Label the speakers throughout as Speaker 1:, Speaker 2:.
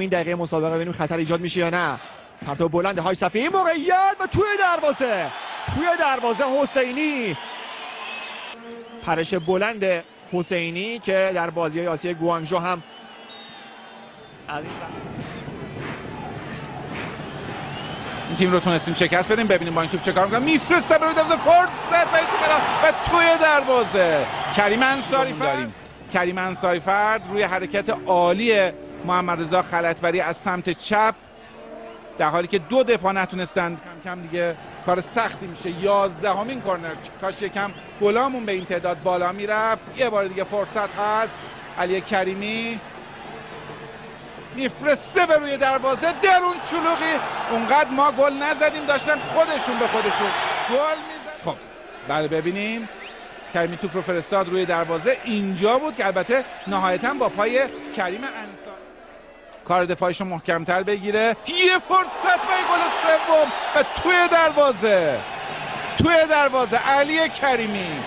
Speaker 1: این دقیقه مسابقه ببینیم خطر ایجاد میشه یا نه. پرتاب بلند های صفی، موقعیت و توی دروازه حسینی. پرش بلند حسینی که در بازی آسیا گوانگژو هم از
Speaker 2: این تیم رو تونستیم شکست بدیم. ببینیم با این توپ چه کار می‌کنه. میفرسته به دروازه، فرصت به تیم و توی دروازه. کریم انصاری‌فرد روی حرکت عالی محمد رضا خلعتبری از سمت چپ، در حالی که دو دفاع نتونستند، کم دیگه کار سختی میشه. 11مین کورنر، کاش یکم گلامون به این تعداد بالا میرفت. یه بار دیگه فرصت هست. علی کریمی میفرسته به روی دروازه، درون شلوغی. اونقدر ما گل نزدیم، داشتن خودشون به خودشون گل میزدن. خب بله ببینیم کریمی توپ رو فرستاد روی دروازه. اینجا بود که البته نهایتاً با پای کریم انصاری کار دفاعش رو محکمتر بگیره. یه فرصت به گل سوم و توی دروازه علی کریمی.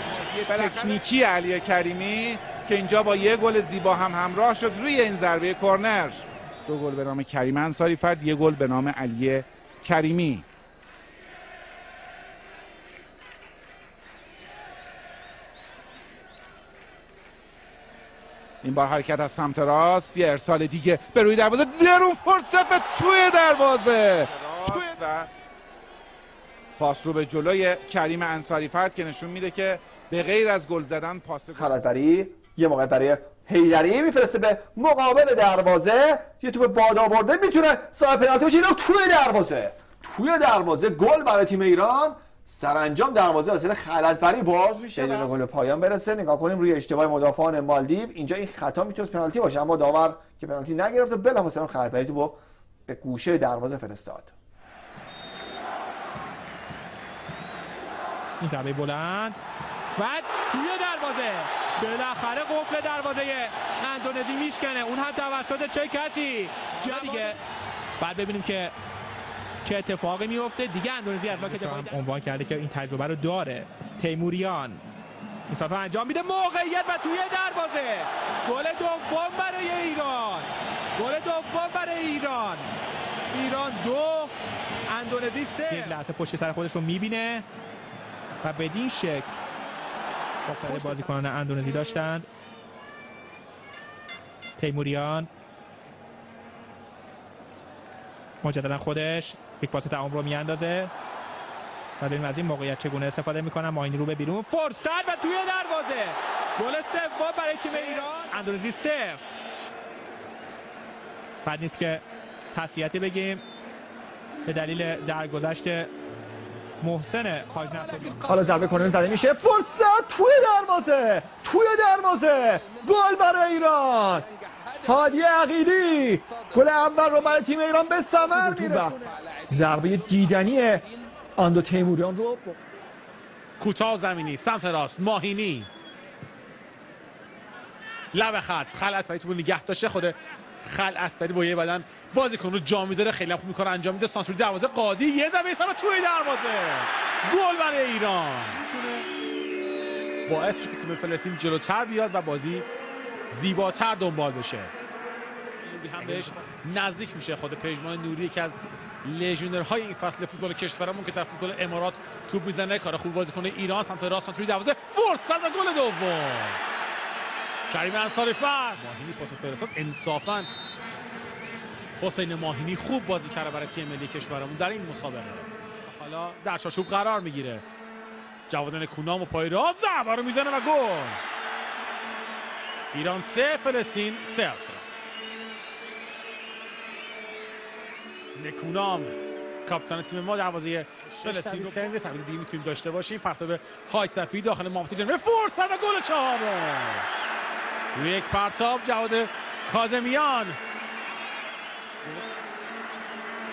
Speaker 2: تکنیکی علی کریمی که اینجا با یه گل زیبا هم همراه شد روی این ضربه کرنر. 2 گل به نام کریم انصاری‌فرد، 1 گل به نام علی کریمی. این بار حرکت از سمت راست، یه ارسال دیگه به روی دروازه، درون فرصت به توی دروازه و پاس رو به جلوی کریم انصاری‌فرد که نشون میده که به غیر از گل زدن پاس
Speaker 3: خلعتبری یه موقع برای حیدری میفرسته به مقابل دروازه، یه توپ باد آورده میتونه صاحب پنالتی بشه. اینو توی دروازه گل برای تیم ایران. سرانجام دروازه واسه خلعتبری باز میشه، بدون گل پایان برسه. نگاه کنیم روی اشتباه مدافعان مالدیو، اینجا این خطا میتونه پنالتی باشه، اما داور که پنالتی نگرفت، بلافاصله خلعتبری تو به گوشه دروازه فرستاد.
Speaker 4: این ضربه بلند بعد توی دروازه، بالاخره قفل دروازه اندونزی میشکنه، اون هم توسط چه کسی جا دیگه. بعد ببینیم که چه اتفاقی میفته دیگه. اندونزی از واقع هم عنوان کرده که این تجربه رو داره. تیموریان این صفحه انجام میده، موقعیت و توی دروازه. گل دوم برای ایران 2 اندونزی 3. یک لحظه پشت سر خودش رو میبینه و بدین شکل با بازیکنان اندونزی داشتند. تیموریان مجددا خودش یک پاس تعامل رو میاندازه و ببینیم از این موقعیت چگونه استفاده میکنن. ماینی رو به بیرون، فرصت و توی دروازه. گل سوم برای تیم ایران. اندونزی 0. بعد نیست که تسلیتی بگیم به دلیل درگذشت محسن حاج نصری.
Speaker 1: حالا ضربه کرنر زده میشه، فرصت توی دروازه گل برای ایران. هادی عقیلی گل اول رو برای تیم ایران به ثمر میرسونه. ضربه دیدنی آندو تیموریان رو
Speaker 5: کوتاه زمینی سمت راست، ماهینی لب خط، خلعتبری تو نگه داشته. خود خلعتبری با یه بدن بازیکن رو جا میذاره، خیلی خوب میکنه، انجام میده. سانتور دروازه، قاضی یه ضربه ایستگاه توی دروازه، گل برای ایران. میتونه باعث شه که تیم فلسطین جلوتر بیاد و بازی زیباتر دنبال بشه. هم بهش نزدیک میشه. خود پژمان نوری که از لژیونرهای این فصل فوتبال کشورمون که در فوتبال امارات توپ میزنه، کار خوب بازیکن ایران سمت راست توی دروازه، فرصت و گل دوم. کریم انصاری‌فرد، ماهینی پاس فرستاد. انصافاً حسین ماهینی خوب بازی کرده برای تیم ملی کشورمون در این مسابقه. حالا در چارچوب قرار میگیره. جواد نکونام و پای راست ضربه رو میزنه و گل. ایران 3 فلسطین 0. نکونام کاپیتان تیم ما دروازه فلسطین رو سنده تبدیل دیگه میتونیم داشته باشیم. پرتاب های صفی داخل محوطه جریمه، فرصت و گل چهارم. روی یک پرتاب جواد کاظمیان.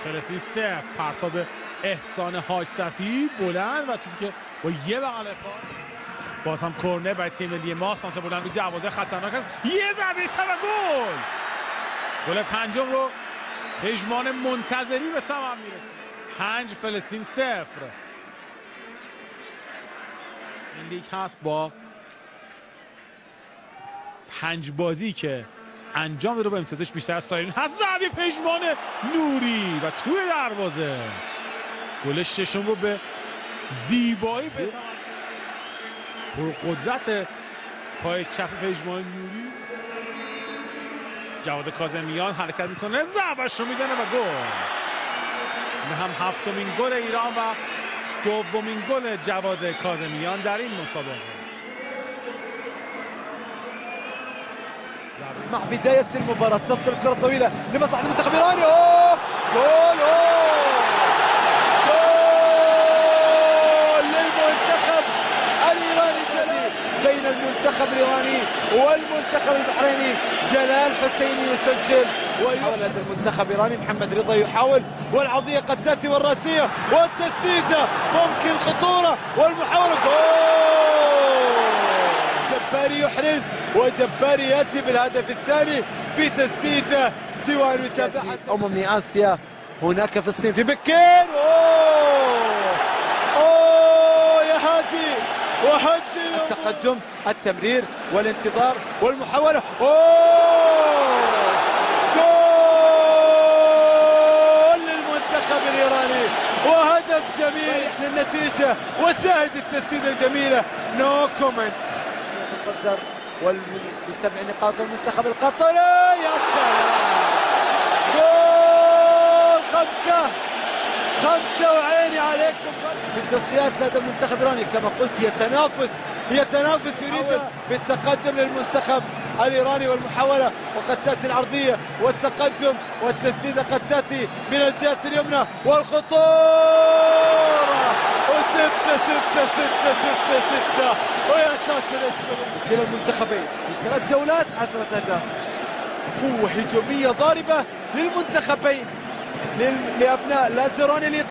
Speaker 5: فلسطین 0. پرتاب احسان های صفی بلند و توپ که با یه بغل پا باز هم کرنر برای تیم ملی ما. سانس بلند روی دروازه خطرناک است، یه ضربه و گل. گل پنجم رو پژمان منتظری به ثمر میرسه. 5 فلسطین 0. این لیگ هست با 5 بازی که انجام داده با امتیازش بیشتر از تایرین هست. ضربه پژمان نوری و توی دروازه گل ششم رو به زیبایی پرقدرت پای چپ پژمان نوری. جواد کاظمیان حرکت میکنه، ضربه‌اش رو میزنه و گل. این هم هفتمین گل ایران و دومین گل جواد کاظمیان در این مسابقه.
Speaker 6: مع بداية المباراة تصل الكرة الطويلة لمصلحة المنتخب الإيراني. أوه جول جول للمنتخب الإيراني. بين المنتخب الإيراني والمنتخب البحريني جلال حسيني يسجل ويحاول هذا المنتخب الإيراني. محمد رضا يحاول والعرضية قد تأتي والراسية والتسديدة ممكن خطورة والمحاولة جول. جباري يحرز وجباري يأتي بالهدف الثاني بتسديده سواء يتابع آسيا هناك في الصين في بكين. أوه يا هادي وهدي التقدم التمرير والانتظار والمحاولة. أوه جول للمنتخب الإيراني وهدف جميل للنتيجة وشاهد التسديدة الجميلة. نو كومنت. يتصدر ب7 نقاط المنتخب القطري. يا سلام جول 5 وعيني عليكم. في التصفيات لدى المنتخب الإيراني كما قلت يتنافس يريد بالتقدم للمنتخب الإيراني والمحاولة وقد تأتي العرضية والتقدم والتسديدة قد تأتي من الجهة اليمنى والخطورة. 6 ويا ساتر كلا المنتخبين في 3 جولات 10 أهداف. قوة هجومية ضاربة للمنتخبين لأبناء لازيروني.